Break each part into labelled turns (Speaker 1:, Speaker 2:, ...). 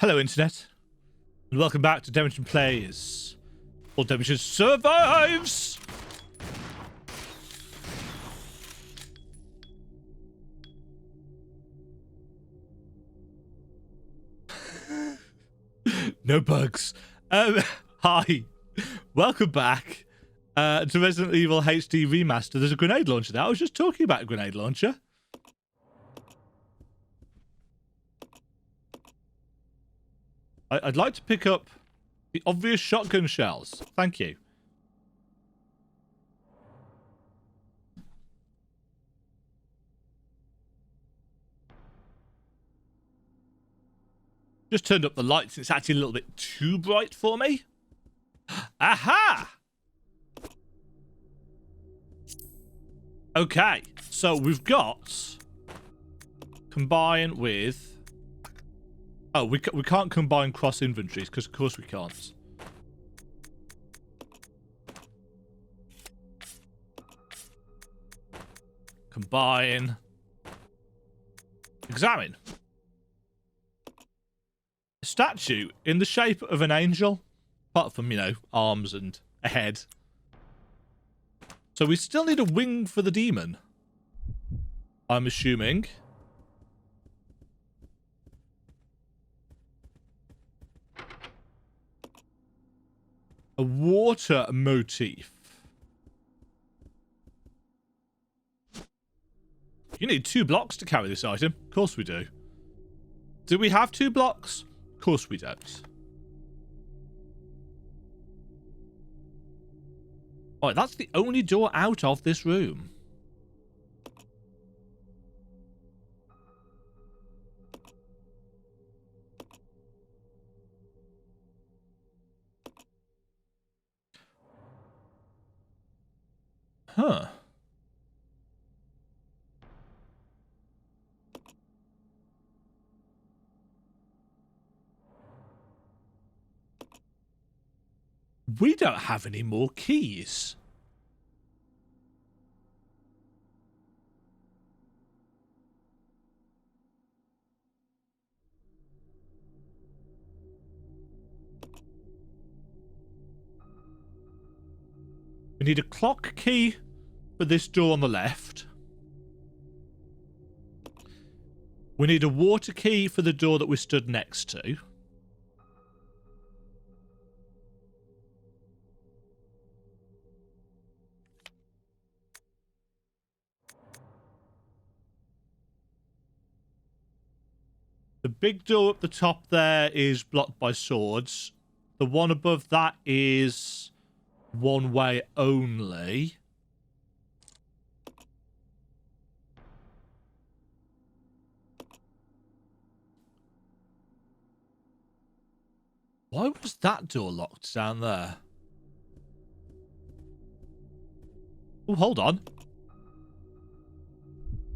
Speaker 1: Hello, Internet, and welcome back to Demajen Plays, or Demajen Survives! No bugs. Hi. Welcome back to Resident Evil HD Remaster. There's a grenade launcher there. I was just talking about a grenade launcher. I'd like to pick up the obvious shotgun shells. Thank you. Just turned up the lights. It's actually a little bit too bright for me. Aha! Okay, so we've got combine with... Oh, we can't combine cross inventories, because of course we can't. Combine. Examine. A statue in the shape of an angel. Apart from, you know, arms and a head. So we still need a wing for the demon. I'm assuming. A water motif. You need 2 blocks to carry this item. Of course we do. Do we have 2 blocks? Of course we don't. Alright, that's the only door out of this room. Huh. We don't have any more keys. We need a clock key for this door on the left. We need a water key for the door that we stood next to. The big door up the top there is blocked by swords. The one above that is one way only. Why was that door locked down there? Oh, hold on.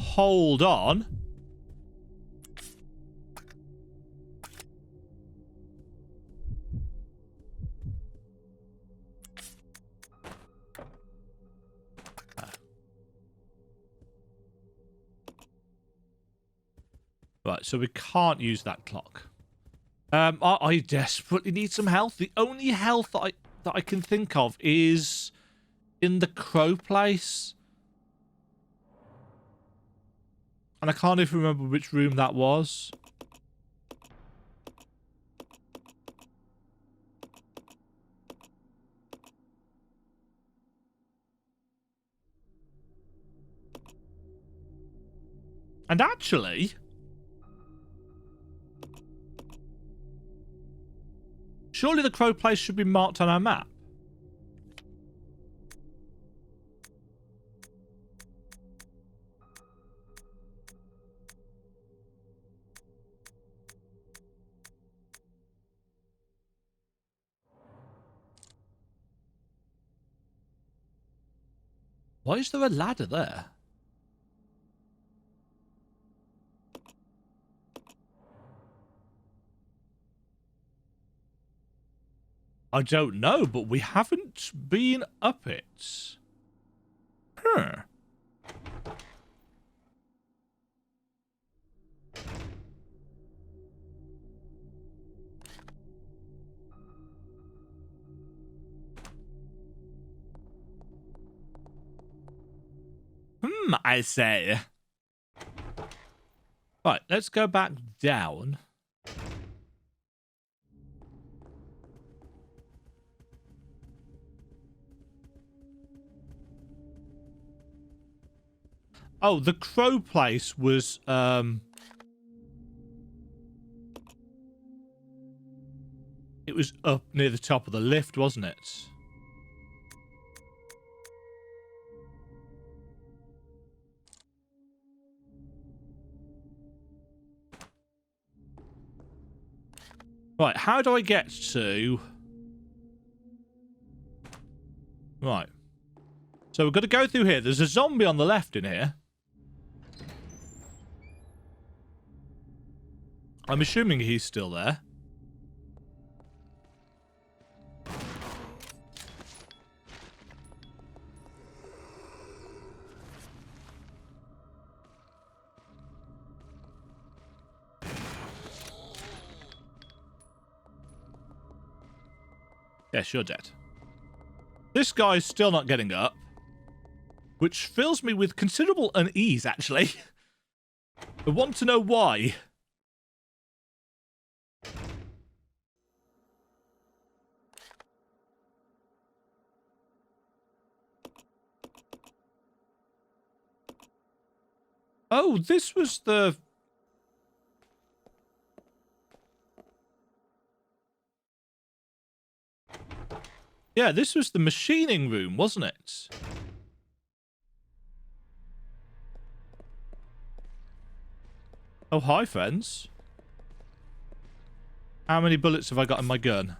Speaker 1: Hold on. Right, so we can't use that clock. I desperately need some health. The only health that I can think of is in the crow place. And I can't even remember which room that was. And actually... surely the crow place should be marked on our map. Why is there a ladder there? I don't know, but we haven't been up it. Huh. I say. Right, let's go back down. Oh, the crow place was, it was up near the top of the lift, wasn't it? Right, how do I get to... Right. So we've got to go through here. There's a zombie on the left in here. I'm assuming he's still there. Yes, you're dead. This guy's still not getting up, which fills me with considerable unease, actually. I want to know why. Oh, this was the... Yeah, this was the machining room, wasn't it? Oh, hi, friends. How many bullets have I got in my gun?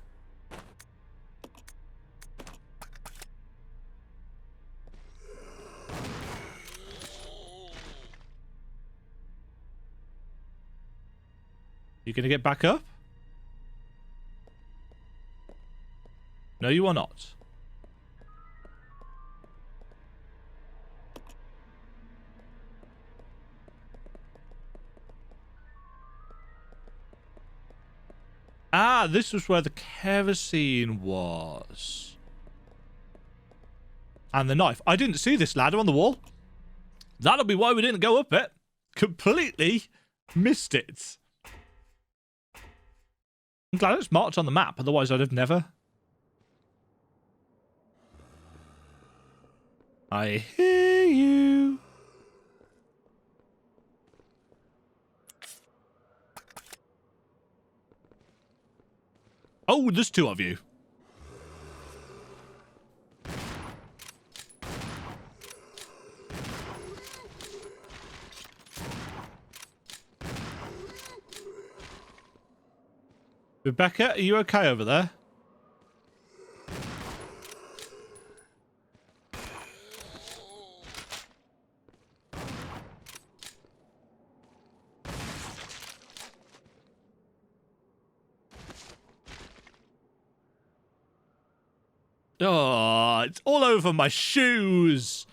Speaker 1: You gonna get back up? No, you are not. Ah, this was where the kerosene was. And the knife. I didn't see this ladder on the wall. That'll be why we didn't go up it. Completely missed it. I'm glad it's marked on the map, otherwise I'd have never... I hear you. Oh, there's two of you. Rebecca, are you okay over there? Oh, it's all over my shoes.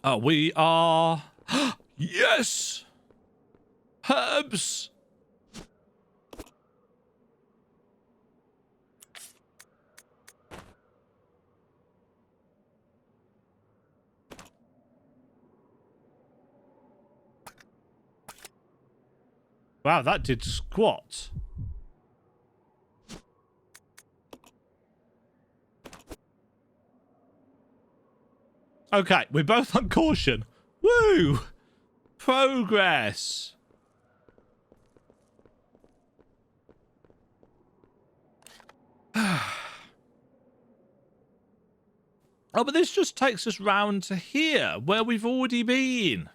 Speaker 1: Oh, we are... Yes! Herbs! Wow, that did squat. Okay, we're both on caution. Woo! Progress. Oh, but this just takes us round to here, where we've already been.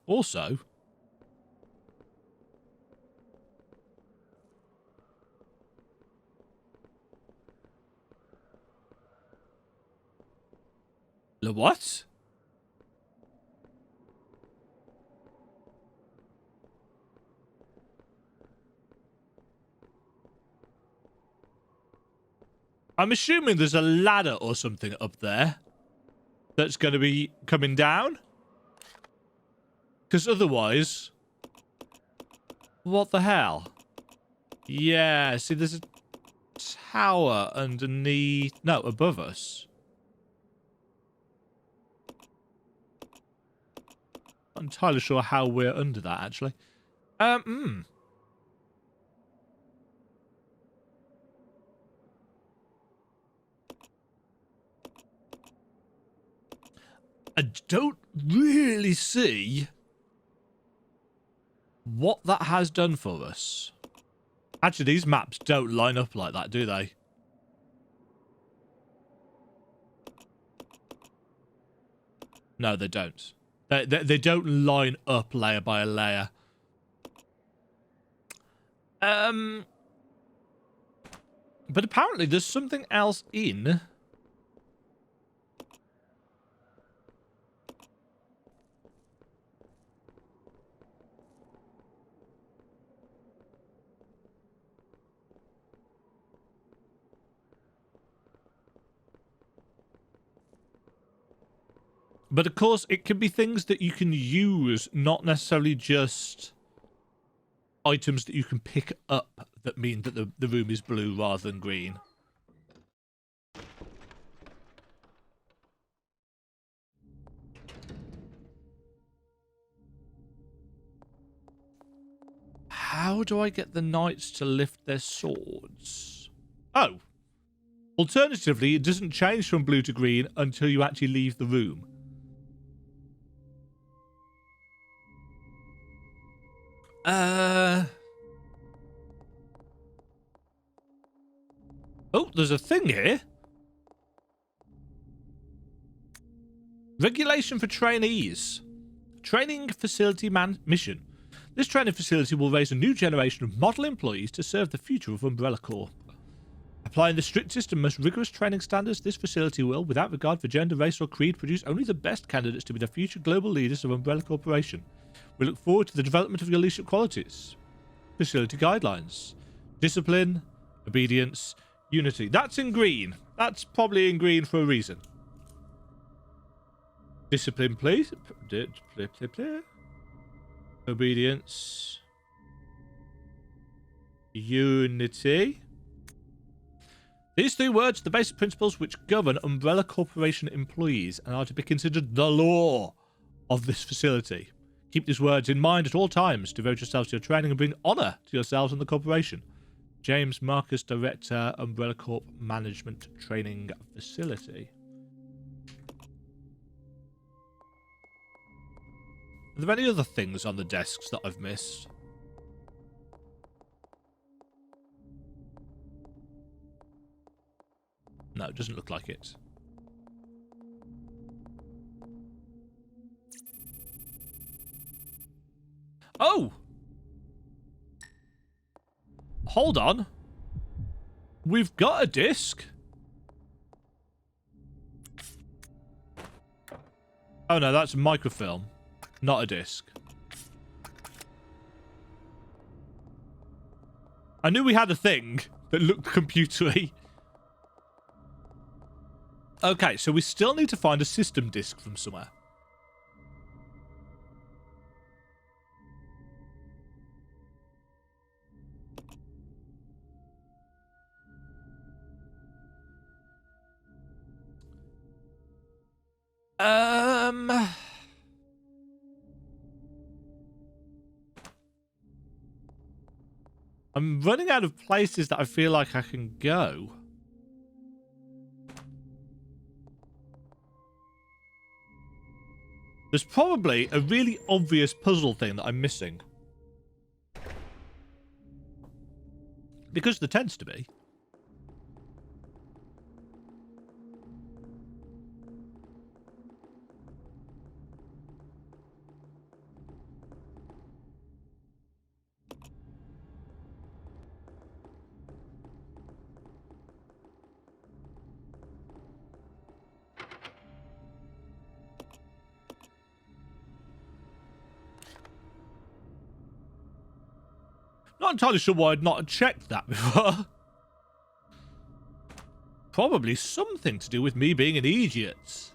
Speaker 1: Also... What? I'm assuming there's a ladder or something up there that's going to be coming down. Because otherwise, What the hell? Yeah, see, there's a tower underneath... No, above us. Not entirely sure how we're under that, actually. I don't really see what that has done for us. Actually, these maps don't line up like that, do they? No, they don't. They don't line up layer by layer. But apparently there's something else in. But of course, it can be things that you can use, not necessarily just items that you can pick up that mean that the room is blue rather than green. How do I get the knights to lift their swords? Oh. Alternatively, it doesn't change from blue to green until you actually leave the room. Oh, there's a thing here. Regulation for trainees. Training facility mission. This training facility will raise a new generation of model employees to serve the future of Umbrella Corps. Applying the strictest and most rigorous training standards, this facility will, without regard for gender, race or creed, produce only the best candidates to be the future global leaders of Umbrella Corporation. We look forward to the development of your leadership qualities. Facility guidelines. Discipline, obedience, unity. That's in green. That's probably in green for a reason. Discipline, please. Obedience. Unity. These three words are the basic principles which govern Umbrella Corporation employees and are to be considered the law of this facility. Keep these words in mind at all times. Devote yourselves to your training and bring honour to yourselves and the corporation. James Marcus, Director, Umbrella Corp Management Training Facility. Are there any other things on the desks that I've missed? No, it doesn't look like it. Oh! Hold on. We've got a disc. Oh no, that's a microfilm, not a disc. I knew we had a thing that looked computery. Okay, so we still need to find a system disc from somewhere. I'm running out of places that I feel like I can go. There's probably a really obvious puzzle thing that I'm missing. Because there tends to be. Not entirely sure why I'd not checked that before. Probably something to do with me being an idiot.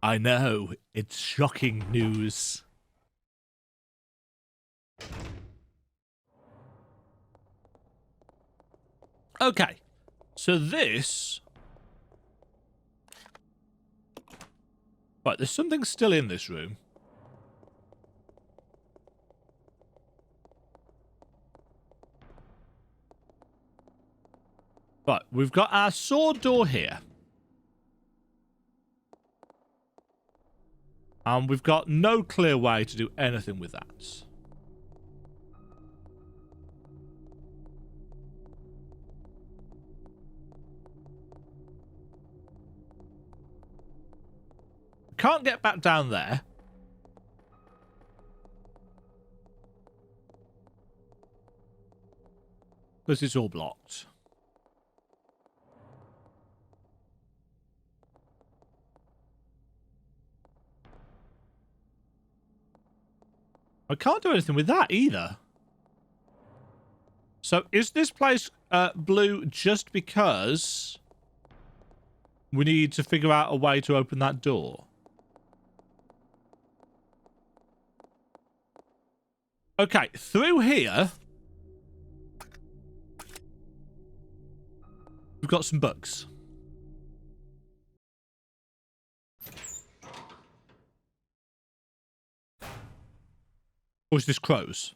Speaker 1: I know, it's shocking news. Okay. So this... Right, there's something still in this room. Right, we've got our sword door here. And we've got no clear way to do anything with that. Can't get back down there. Because it's all blocked. I can't do anything with that either. So is this place blue just because we need to figure out a way to open that door? Okay, through here, we've got some bugs. Or is this crows?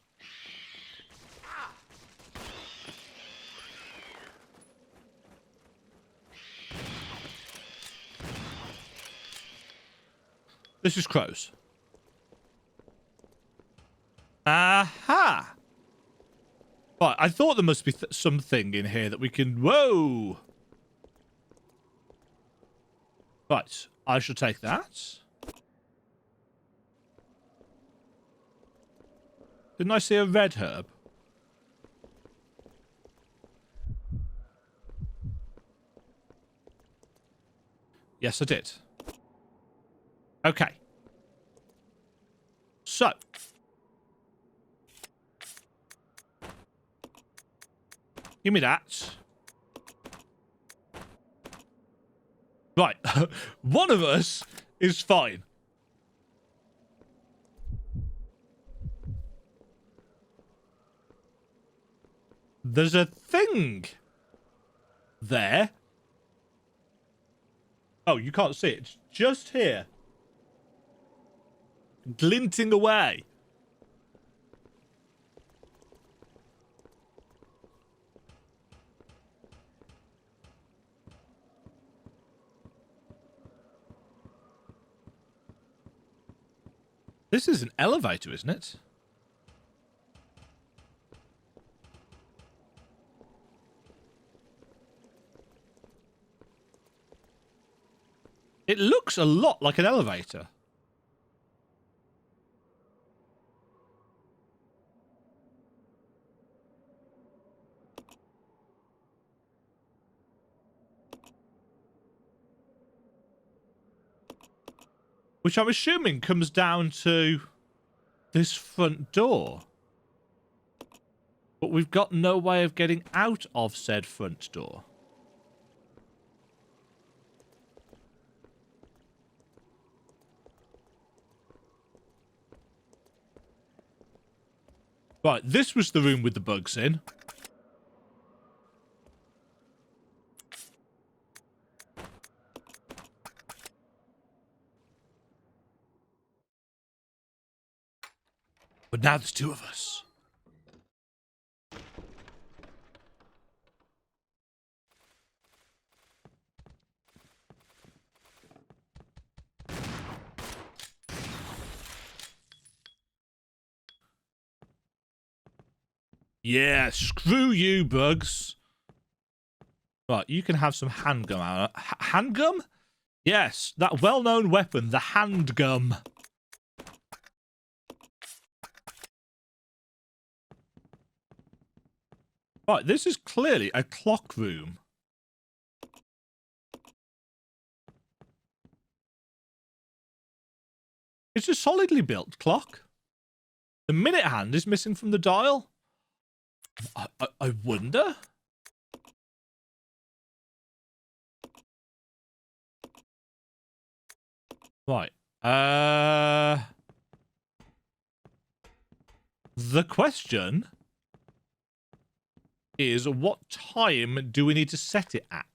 Speaker 1: This is crows. Aha! Right, I thought there must be something in here that we can... Whoa! Right, I shall take that. Didn't I see a red herb? Yes, I did. Okay. So. Give me that. Right. One of us is fine. There's a thing there. Oh, you can't see it. It's just here. Glinting away. This is an elevator, isn't it? It looks a lot like an elevator. Which I'm assuming comes down to this front door. But we've got no way of getting out of said front door. Right, this was the room with the bugs in. But now there's two of us. Yeah, screw you, bugs. Right, you can have some handgum. Handgum? Yes, that well-known weapon, the handgum. Right, this is clearly a clock room. It's a solidly built clock. The minute hand is missing from the dial. I wonder. Right. The question is what time do we need to set it at?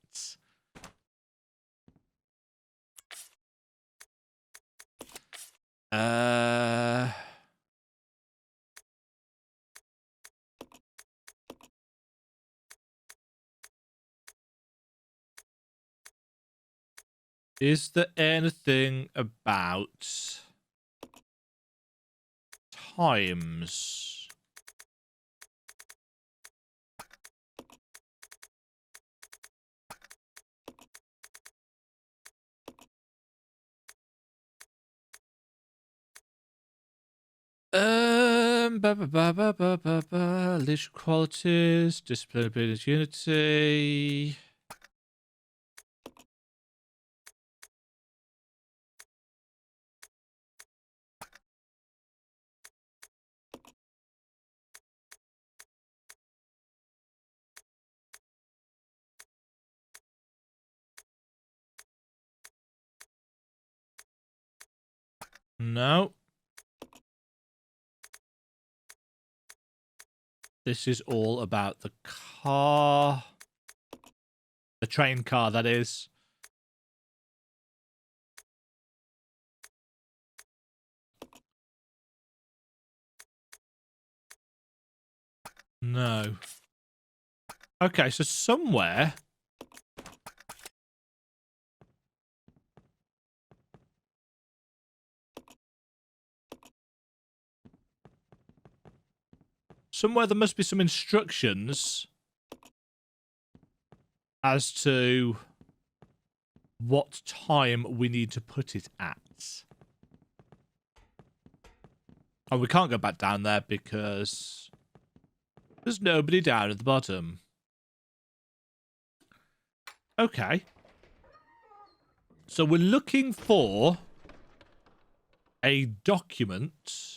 Speaker 1: Is there anything about times? Leadership qualities, discipline, ability, unity. No. This is all about the car. The train car, that is. No. Okay, so somewhere... Somewhere there must be some instructions as to what time we need to put it at. Oh, we can't go back down there because there's nobody down at the bottom. Okay. So we're looking for a document.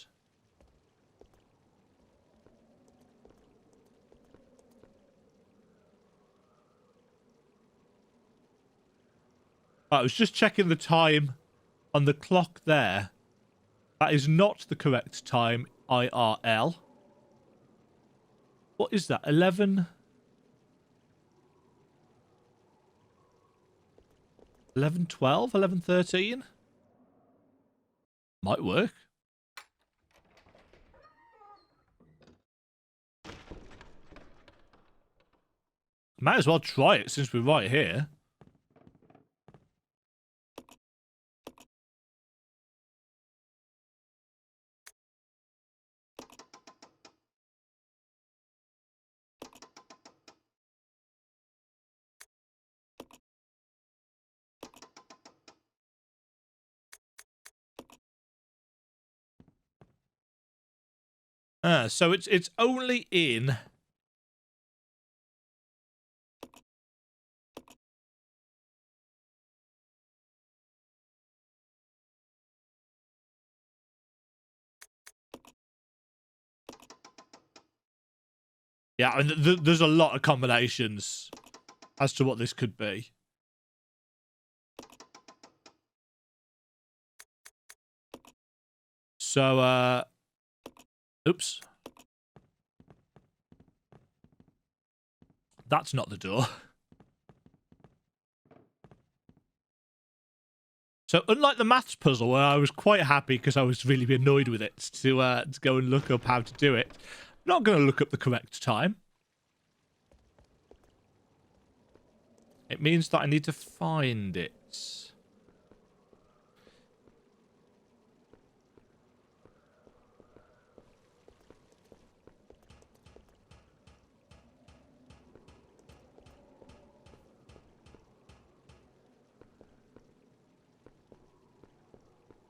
Speaker 1: I was just checking the time on the clock there. That is not the correct time, IRL. What is that? 11? 11:12? 11:13? Might work. Might as well try it since we're right here. So it's only in... Yeah, and there's a lot of combinations as to what this could be. So, oops. That's not the door. So, unlike the maths puzzle, where I was quite happy because I was really annoyed with it to go and look up how to do it, I'm not going to look up the correct time. It means that I need to find it.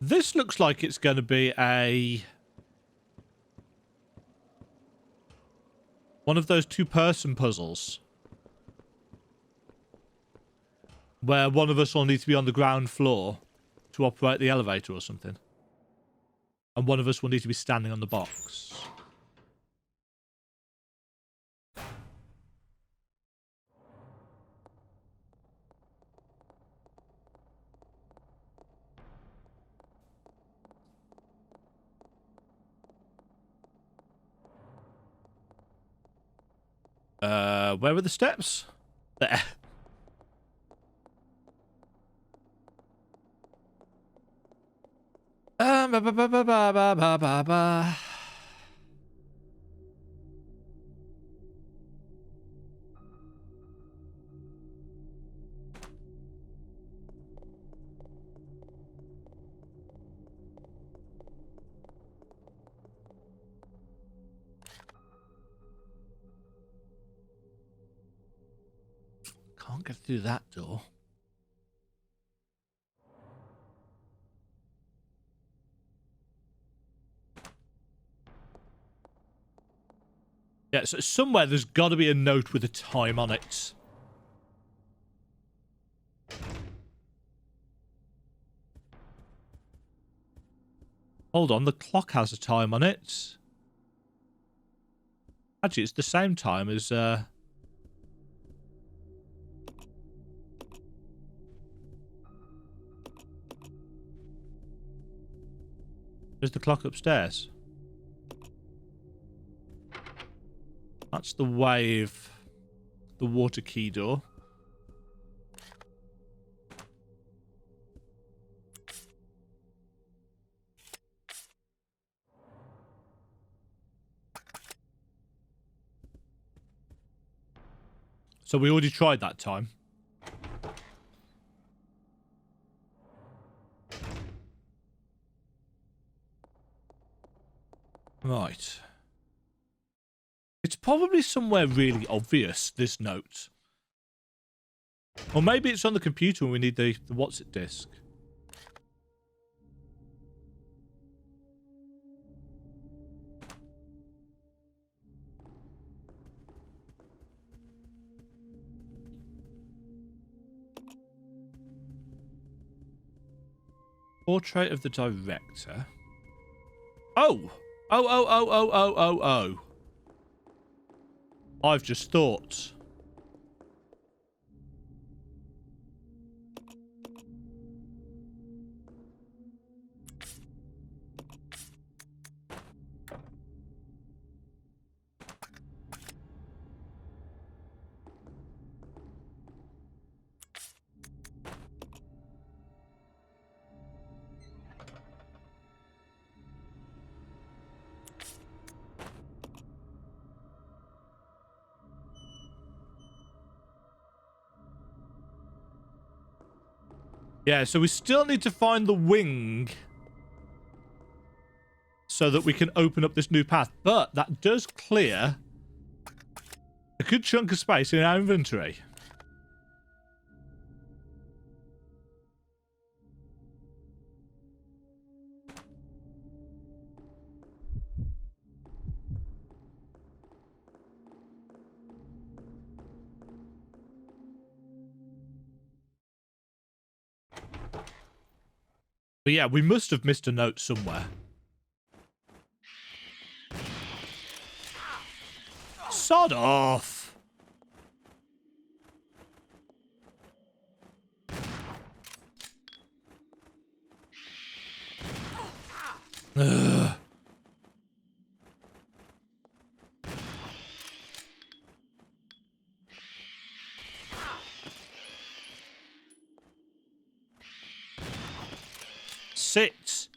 Speaker 1: This looks like it's going to be one of those two-person puzzles where one of us will need to be on the ground floor to operate the elevator or something. And one of us will need to be standing on the box. Where were the steps? There. Ba, ba, ba, ba, ba, ba, ba, ba, ba. Can't get through that door. Yeah, so somewhere there's got to be a note with a time on it. Hold on, the clock has a time on it. Actually, it's the same time as... There's the clock upstairs. That's the wave. The water key door. So we already tried that time. Right. It's probably somewhere really obvious, this note. Or maybe it's on the computer and we need the what's-it disc. Portrait of the director. Oh! Oh. I've just thought. Yeah, so we still need to find the wing so that we can open up this new path. But that does clear a good chunk of space in our inventory. But yeah, we must have missed a note somewhere. Sod off! Ugh. Sit.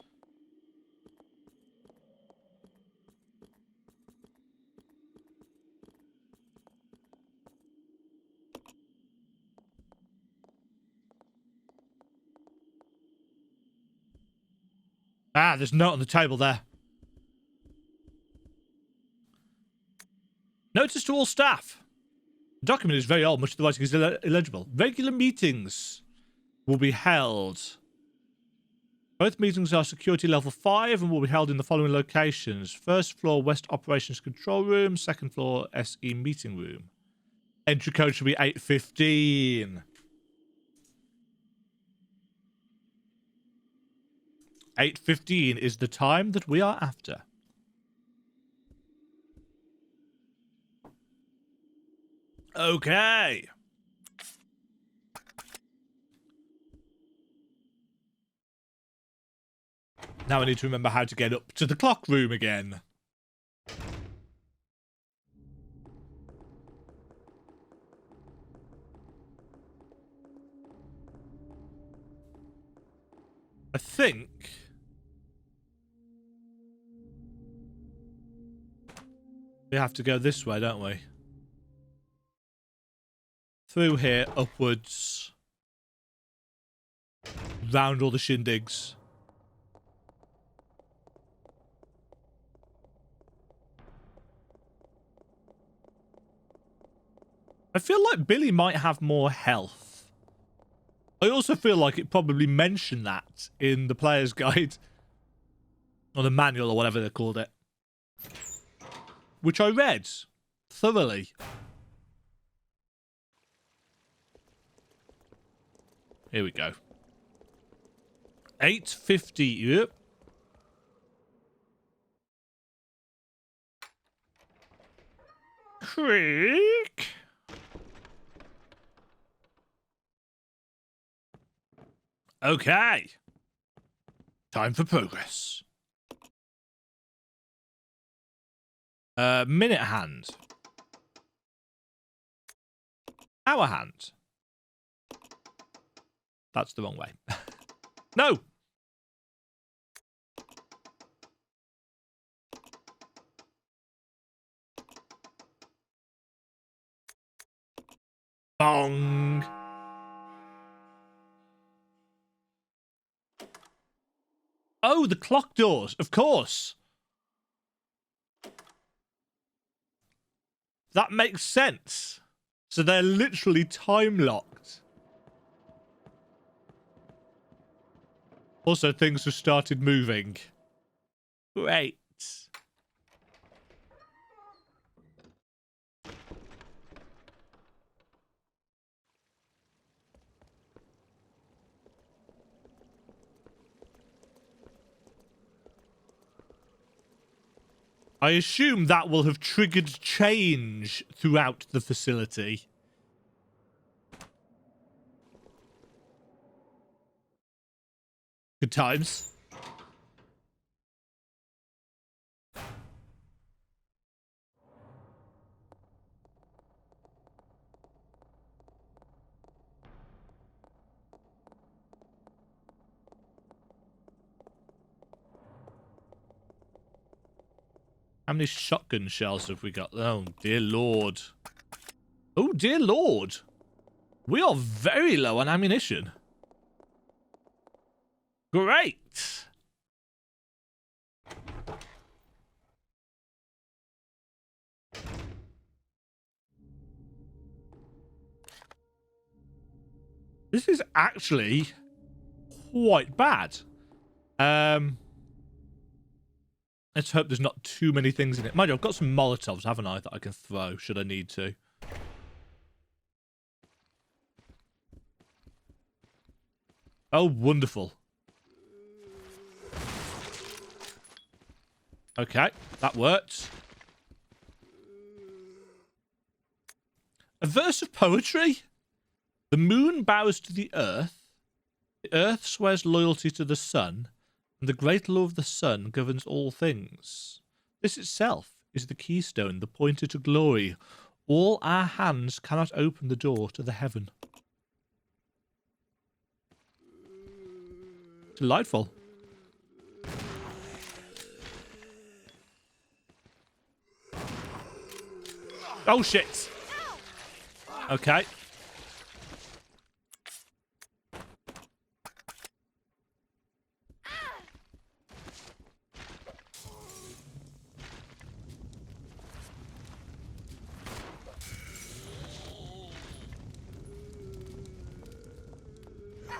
Speaker 1: Ah, there's a note on the table there. Notice to all staff. The document is very old. Much of the writing is illegible. Regular meetings will be held. Both meetings are security level 5 and will be held in the following locations. First floor, West Operations Control Room. Second floor, SE Meeting Room. Entry code should be 815. 8:15 is the time that we are after. Okay. Now I need to remember how to get up to the clock room again. I think we have to go this way, don't we? Through here, upwards, round all the shindigs. I feel like Billy might have more health. I also feel like it probably mentioned that in the player's guide. Or the manual, or whatever they called it. Which I read thoroughly. Here we go. 850. Yep. Creek. Okay. Time for progress. Minute hand. Hour hand. That's the wrong way. No! Bong! Oh, the clock doors, of course. That makes sense. So they're literally time locked. Also, things have started moving. Great. I assume that will have triggered change throughout the facility. Good times. How many shotgun shells have we got? Oh, dear Lord. Oh, dear Lord. We are very low on ammunition. Great. This is actually quite bad. Let's hope there's not too many things in it. Mind you, I've got some Molotovs, haven't I, that I can throw, should I need to. Oh, wonderful. Okay, that worked. A verse of poetry? The moon bows to the earth swears loyalty to the sun, and the great law of the sun governs all things. This itself is the keystone, the pointer to glory. All our hands cannot open the door to the heaven. Delightful. Oh, shit. Okay.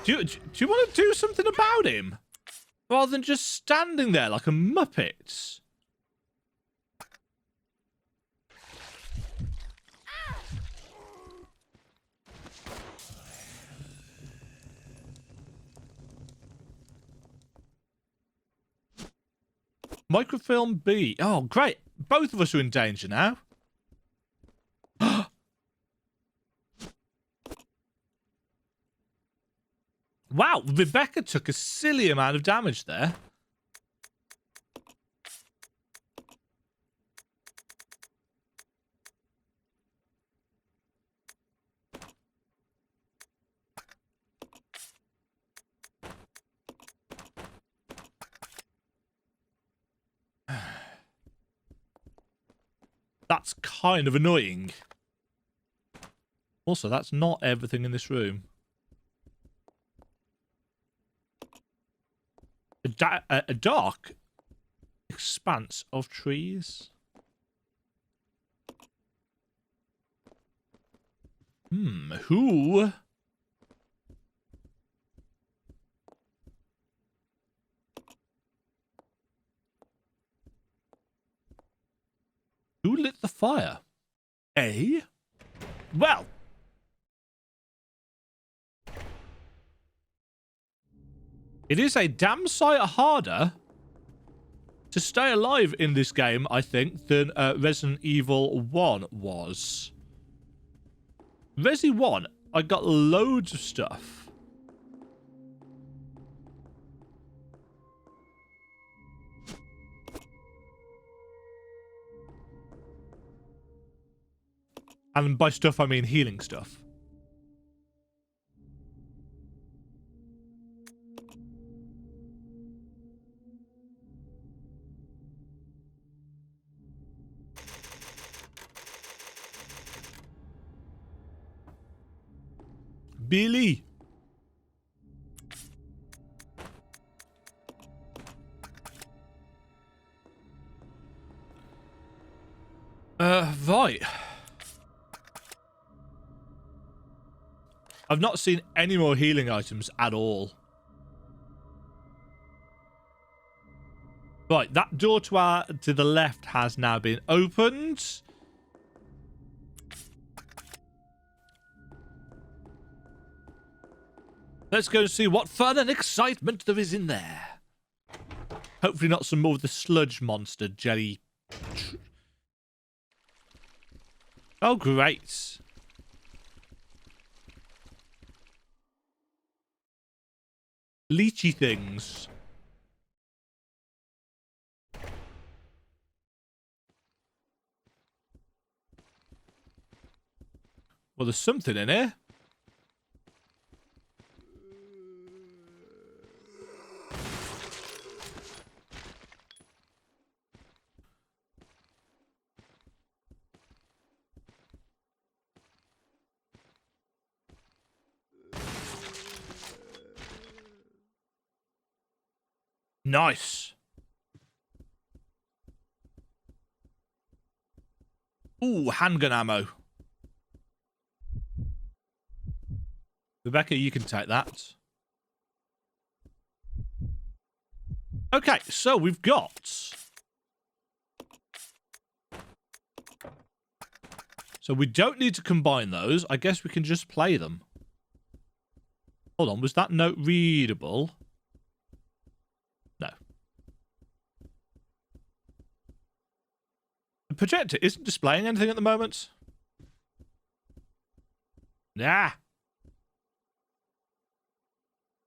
Speaker 1: Do you want to do something about him? Rather than just standing there like a muppet? Microfilm B. Oh, great. Both of us are in danger now. Wow, Rebecca took a silly amount of damage there. That's kind of annoying. Also, that's not everything in this room. A dark expanse of trees. Who? Who lit the fire? Eh? Well. It is a damn sight harder to stay alive in this game, I think, than Resident Evil 1 was. Resi 1, I got loads of stuff. And by stuff, I mean healing stuff. Billy. Right. I've not seen any more healing items at all. Right, that door to the left has now been opened. Let's go and see what fun and excitement there is in there. Hopefully not some more of the sludge monster jelly. Oh, great. Leechy things. Well, there's something in here. Nice. Ooh, handgun ammo. Rebecca, you can take that. Okay, so we've got... So we don't need to combine those. I guess we can just play them. Hold on, was that note readable? No. The projector isn't displaying anything at the moment. Nah.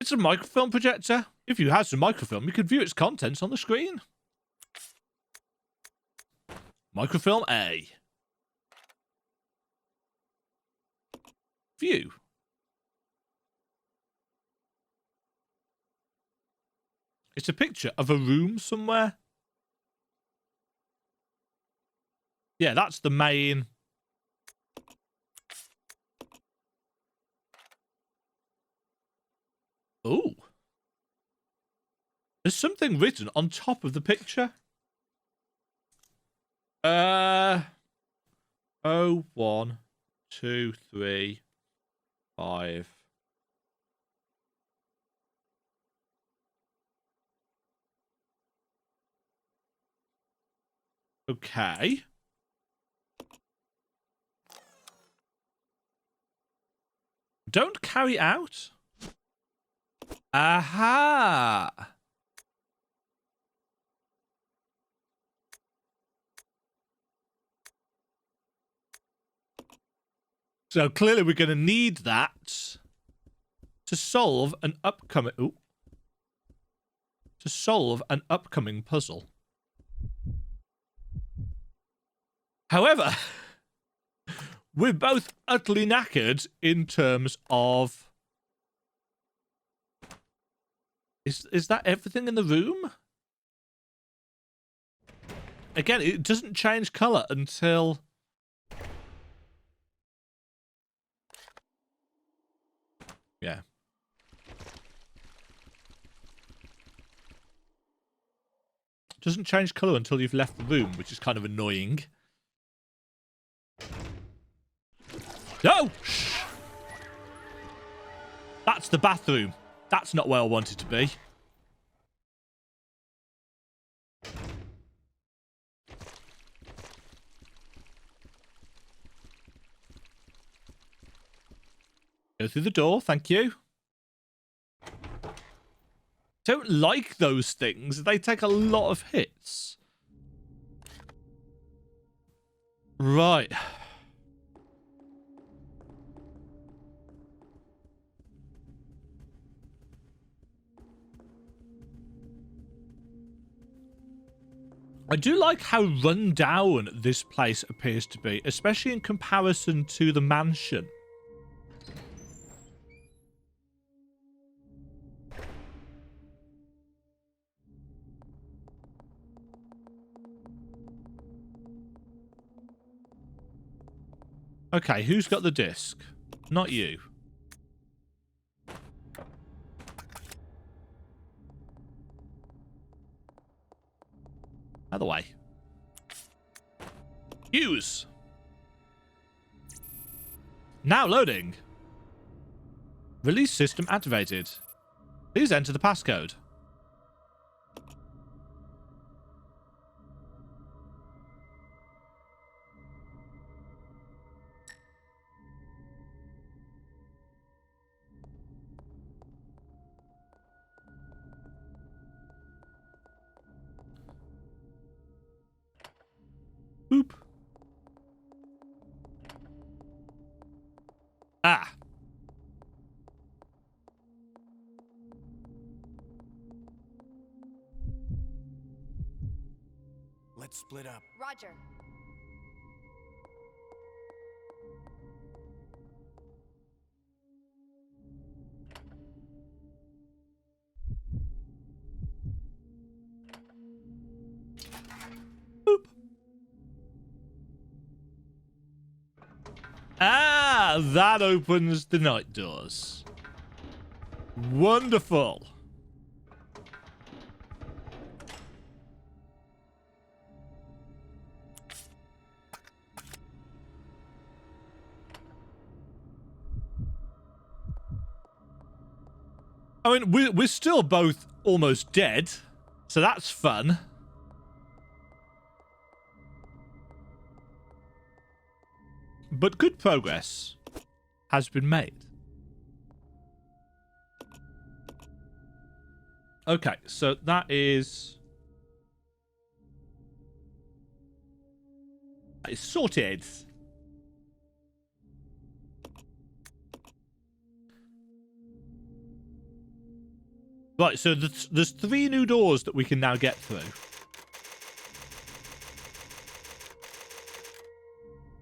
Speaker 1: It's a microfilm projector. If you had some microfilm, you could view its contents on the screen. Microfilm A. View. It's a picture of a room somewhere. Yeah, that's the main... Ooh. There's something written on top of the picture. 1, 2, 3, 5. Okay. Don't carry out. Aha. So clearly we're going to need that to solve an upcoming... Ooh. To solve an upcoming puzzle. However, we're both utterly knackered in terms of... Is that everything in the room? again, it doesn't change colour until... Yeah. Doesn't change colour until you've left the room, which is kind of annoying. No! Shh! That's the bathroom. That's not where I want it to be. Go through the door, thank you. Don't like those things. They take a lot of hits. Right. I do like how run down this place appears to be, especially in comparison to the mansion. Okay, who's got the disc? Not you. Other way. Use. Now loading. Release system activated. Please enter the passcode. Boop. Ah.
Speaker 2: Let's split up.
Speaker 3: Roger.
Speaker 1: Boop. Ah, that opens the night doors. Wonderful. I mean, we're still both almost dead, so that's fun. But good progress has been made. Okay, so that is sorted. Right, so there's 3 new doors that we can now get through.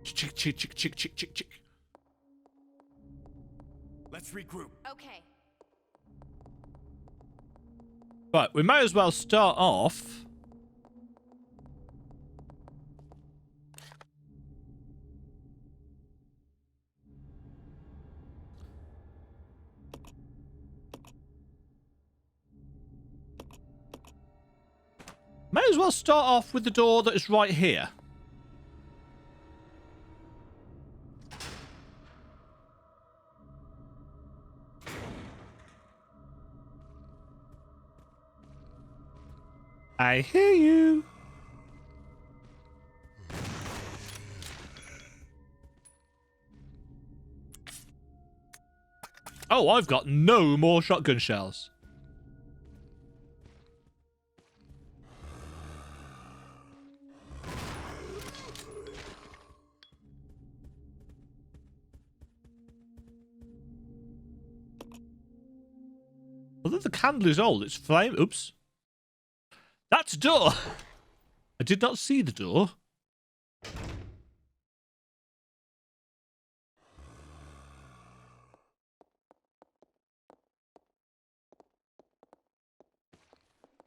Speaker 1: Chick, chick, chick, chick, chick, chick, chick.
Speaker 2: Let's regroup.
Speaker 3: Okay.
Speaker 1: Right, we may as well start off. May as well start off with the door that is right here. I hear you. Oh, I've got no more shotgun shells. Although the candle is old, it's flame. Oops. That's a door. I did not see the door.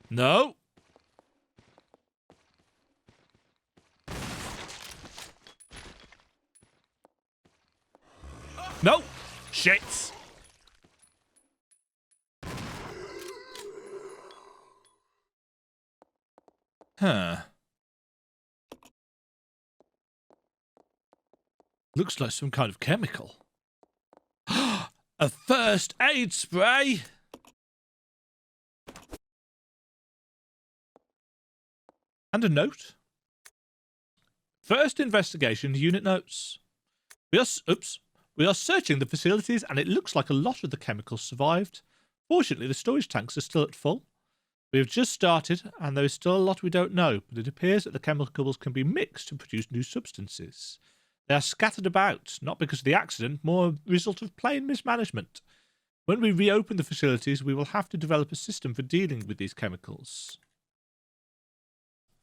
Speaker 1: No. No! Shit! Huh. Looks like some kind of chemical. A first aid spray! And a note. First investigation, unit notes. We are searching the facilities and it looks like a lot of the chemicals survived. Fortunately, the storage tanks are still at full. We have just started and there is still a lot we don't know, but it appears that the chemicals can be mixed to produce new substances. They are scattered about, not because of the accident, more a result of plain mismanagement. When we reopen the facilities, we will have to develop a system for dealing with these chemicals.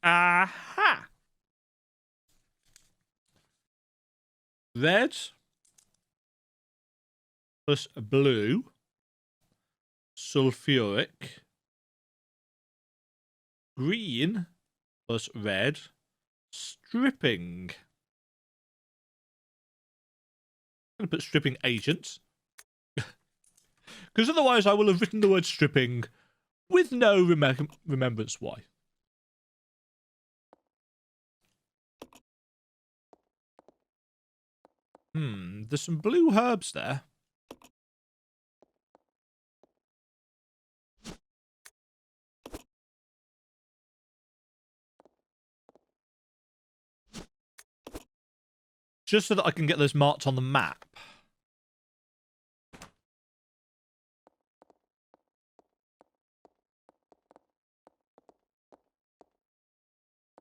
Speaker 1: Aha! Red plus blue, sulfuric, green plus red, stripping. I'm going to put stripping agent. Because otherwise I will have written the word stripping with no remembrance why. There's some blue herbs there. Just so that I can get those marked on the map.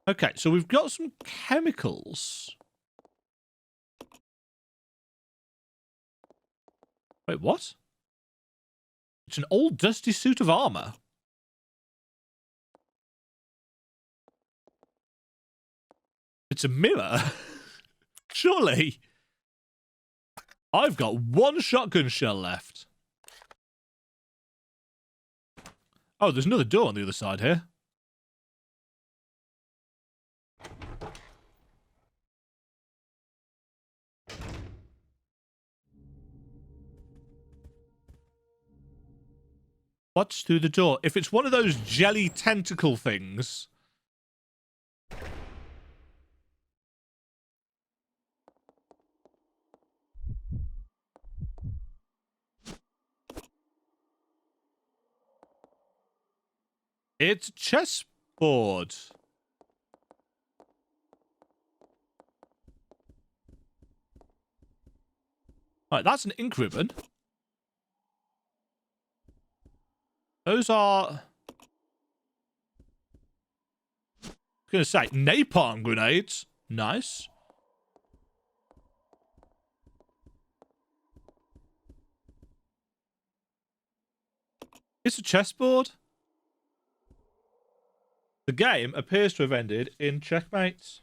Speaker 1: Okay, so we've got some chemicals. Wait, what? It's an old dusty suit of armor. It's a mirror. Surely. I've got one shotgun shell left. Oh, there's another door on the other side here. What's through the door? If it's one of those jelly tentacle things... It's a chessboard. Right, that's an ink ribbon. Those are... I was going to say, napalm grenades. Nice. It's a chessboard. The game appears to have ended in checkmate.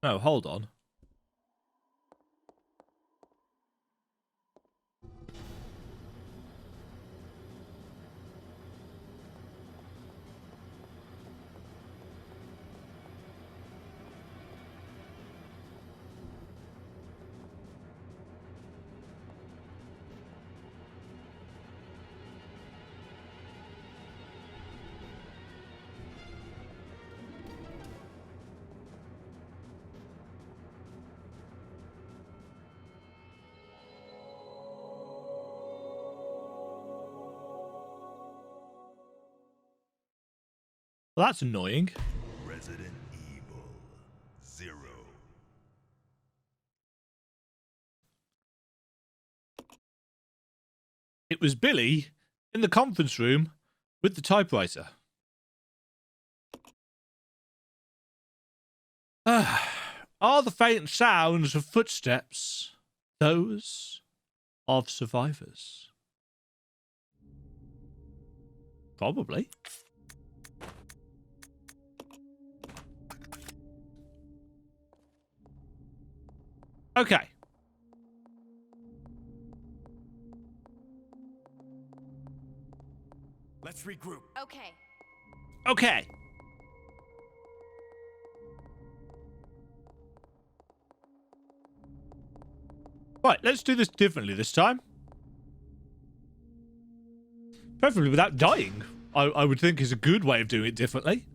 Speaker 1: No, hold on. Well, that's annoying.
Speaker 2: Resident Evil Zero.
Speaker 1: It was Billy in the conference room with the typewriter. Are the faint sounds of footsteps those of survivors? Probably. Okay.
Speaker 2: Let's regroup.
Speaker 3: Okay.
Speaker 1: Okay. Right, let's do this differently this time. Preferably without dying, I would think is a good way of doing it differently.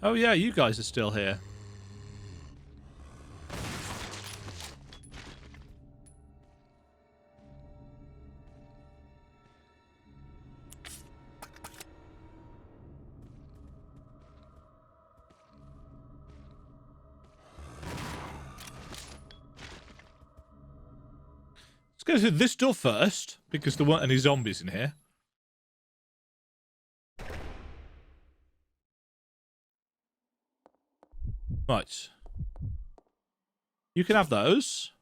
Speaker 1: Oh yeah, you guys are still here. Let's go through this door first, because there weren't any zombies in here. Right. You can have those.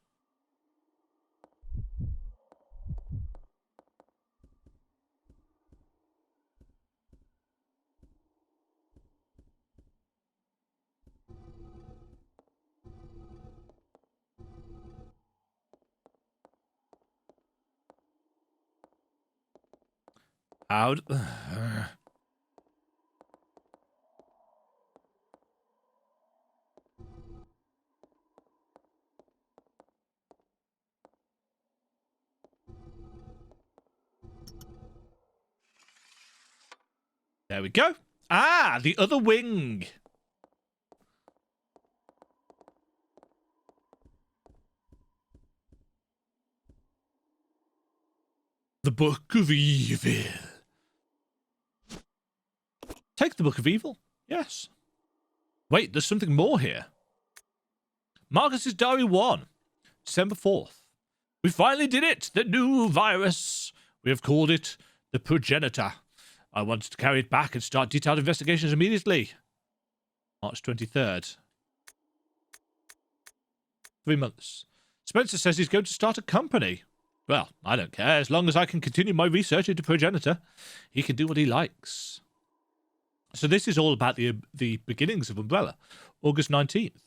Speaker 1: Out. There we go. Ah, the other wing. The Book of Evil. Take the Book of Evil. Yes. Wait, there's something more here. Marcus's Diary 1, December 4th. We finally did it. The new virus. We have called it the Progenitor. I wanted to carry it back and start detailed investigations immediately. March 23rd. 3 months. Spencer says he's going to start a company. Well, I don't care. As long as I can continue my research into Progenitor, he can do what he likes. So this is all about the beginnings of Umbrella. August 19th.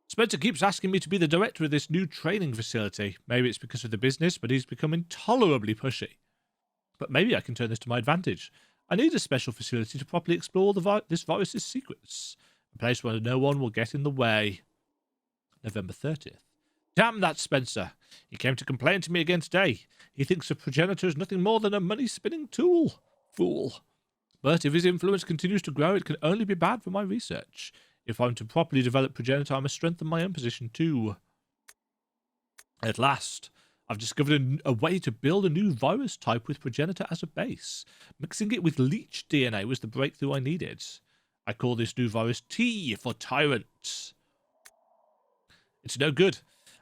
Speaker 1: Spencer keeps asking me to be the director of this new training facility. Maybe it's because of the business, but he's become intolerably pushy. But maybe I can turn this to my advantage. I need a special facility to properly explore this virus's secrets. A place where no one will get in the way. November 30th. Damn that Spencer. He came to complain to me again today. He thinks a Progenitor is nothing more than a money-spinning tool. Fool. But if his influence continues to grow, it can only be bad for my research. If I'm to properly develop Progenitor, I must strengthen my own position too. At last, I've discovered a way to build a new virus type with Progenitor as a base. Mixing it with leech DNA was the breakthrough I needed. I call this new virus T for Tyrant. It's no good.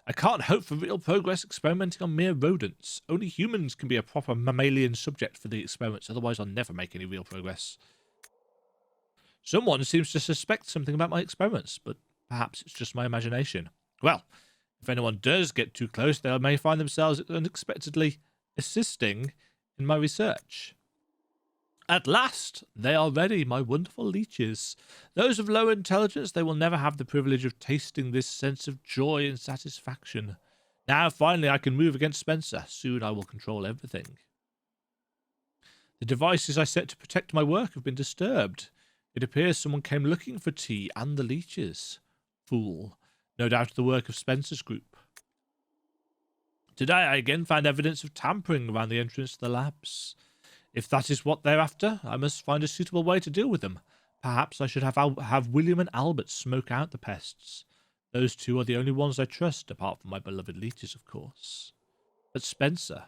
Speaker 1: I can't hope for real progress experimenting on mere rodents. Only humans can be a proper mammalian subject for the experiments, otherwise I'll never make any real progress. Someone seems to suspect something about my experiments, but perhaps it's just my imagination. Well, if anyone does get too close, they may find themselves unexpectedly assisting in my research. At last, they are ready, my wonderful leeches. Those of low intelligence, they will never have the privilege of tasting this sense of joy and satisfaction. Now, finally, I can move against Spencer. Soon I will control everything. The devices I set to protect my work have been disturbed. It appears someone came looking for T and the leeches. Fool. No doubt the work of Spencer's group. Today I again found evidence of tampering around the entrance to the labs. If that is what they're after, I must find a suitable way to deal with them. Perhaps I should have William and Albert smoke out the pests. Those two are the only ones I trust, apart from my beloved leeches, of course. But Spencer,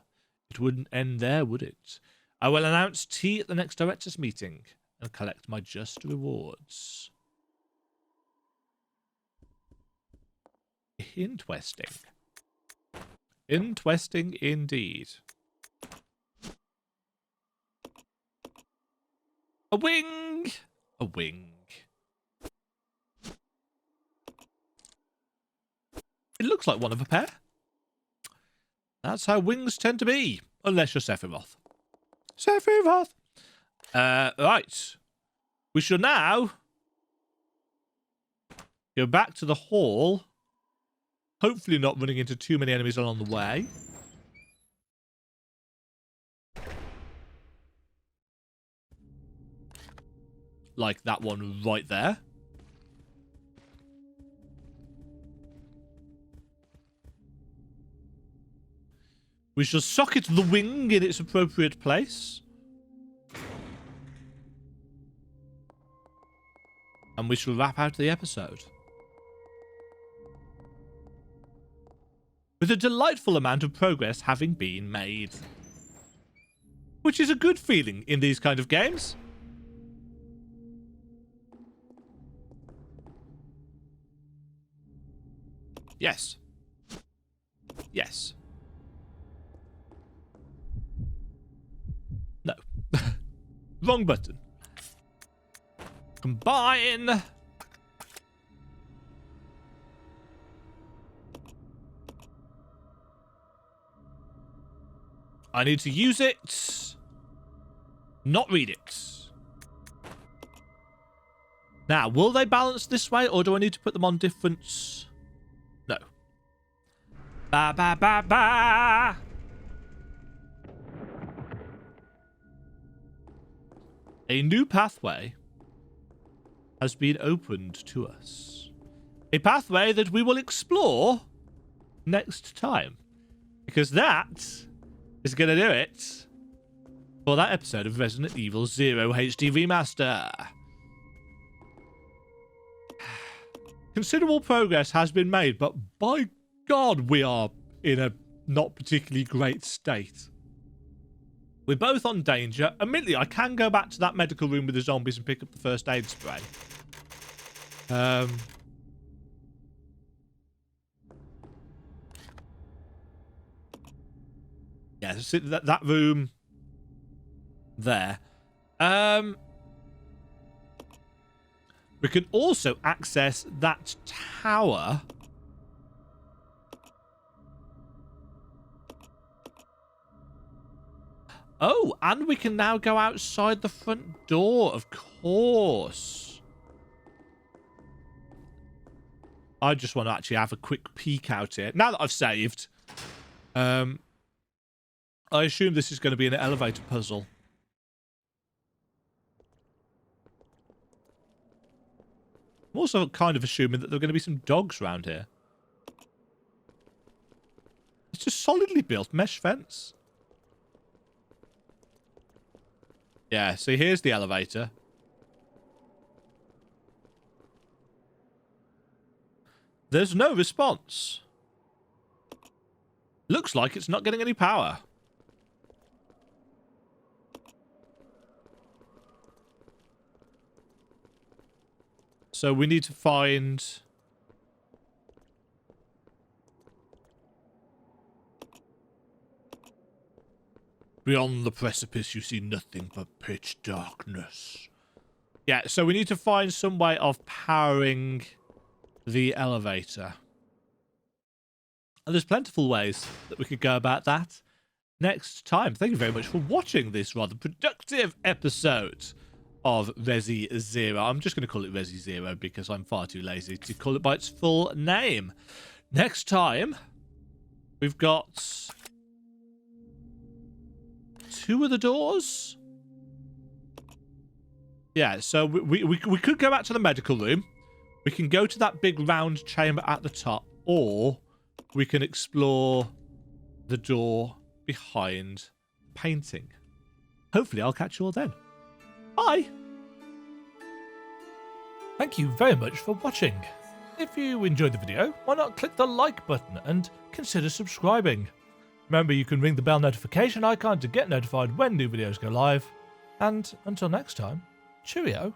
Speaker 1: It wouldn't end there, would it? I will announce tea at the next directors' meeting and collect my just rewards. Interesting. Interesting indeed. A wing! A wing. It looks like one of a pair. That's how wings tend to be. Unless you're Sephiroth. Sephiroth! Right. We shall now go back to the hall. Hopefully not running into too many enemies along the way. Like that one right there. We shall socket the wing in its appropriate place. And we shall wrap out the episode. With a delightful amount of progress having been made. Which is a good feeling in these kind of games. Yes. Yes. No. Wrong button. Combine. I need to use it. Not read it. Now, will they balance this way, or do I need to put them on different... No. Ba ba ba ba. A new pathway has been opened to us. A pathway that we will explore next time. Because that is going to do it for that episode of Resident Evil Zero HD Remaster. Considerable progress has been made, but by God, we are in a not particularly great state. We're both on danger. Admittedly, I can go back to that medical room with the zombies and pick up the first aid spray. Yeah, so that room there. We can also access that tower. Oh, and we can now go outside the front door, of course. I just want to actually have a quick peek out here. Now that I've saved, I assume this is going to be an elevator puzzle. I'm also kind of assuming that there are going to be some dogs around here. It's just solidly built mesh fence. Yeah, so here's the elevator. There's no response. Looks like it's not getting any power. So we need to find... Beyond the precipice, you see nothing but pitch darkness. Yeah, so we need to find some way of powering the elevator. And there's plentiful ways that we could go about that next time. Thank you very much for watching this rather productive episode of Resi Zero. I'm just going to call it Resi Zero because I'm far too lazy to call it by its full name. Next time, we've got... 2 of the doors? Yeah, so we could go back to the medical room. We can go to that big round chamber at the top. Or we can explore the door behind the painting. Hopefully I'll catch you all then. Bye! Thank you very much for watching. If you enjoyed the video, why not click the like button and consider subscribing? Remember, you can ring the bell notification icon to get notified when new videos go live. And until next time, cheerio.